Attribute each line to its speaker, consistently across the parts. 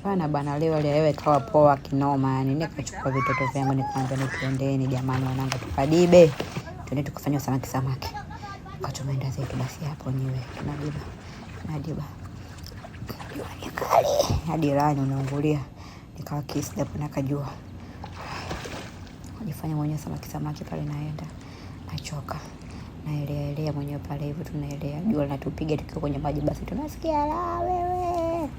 Speaker 1: Bana bana, leo leo ikawa poa kinoma, yani nikachukua vitoto vyangu nikaanza nituendeni jamani wanangu tukadibe. Twende tukafanya samaki. Tumeenda zetu basi hapo nyewe tunadiba. Jua ni kali. Hadi rani unaungulia. Nikawa kiss hapo nakajua. Nifanya mwenyewe samaki pale naenda. Nachoka. Naelea mwenyewe pale hivyo tunaelea. Jua linatupiga tukiwa kwenye maji basi tunasikia la wewe.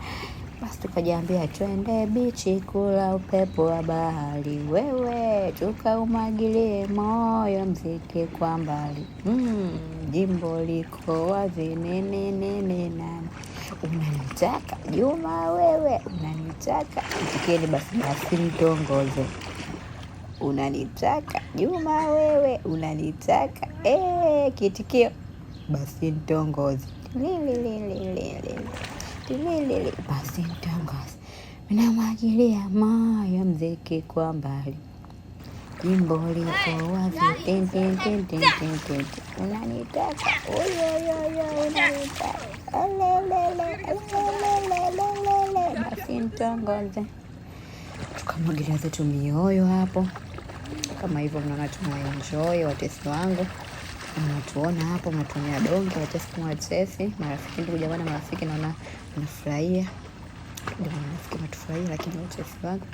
Speaker 1: Basi tukajiambia twende bichi kula upepo wa bahari wewe, tukaumagilie moyo mziki kwa mbali. Jimbo liko wazi nene. Unanitaka Juma wewe, unanitaka tikeni basi nitongoze. Unanitaka Juma wewe, unanitaka kitikio basi nitongoze. Lili basi nitongoze. Minamwagilia moyo mziki kwa mbali. Jimbo liko wazi tin. Unanitaka unanitaka basi nitongoze. Tukamwagilia zetu mioyo hapo kama hivyo, mnaona tunaenjoy watesi wangu. Mnatuona hapo, mnatumia donge watesi marafiki, ndugu jamaa na marafiki, naona mnafurahia. Ndio marafiki mnatufurahia, lakini watesi wangu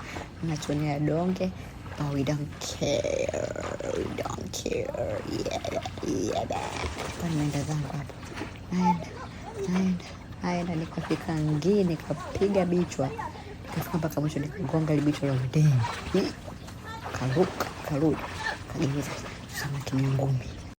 Speaker 1: mnatumia donge. But we don't care. Yeah. Naenda zangu hapo. Naenda nikafika ngine nikapiga bichwa. Nikafika mpaka mwisho nikagonga ile bichwa la ndani. Karudi. Kageuza samaki ngumi.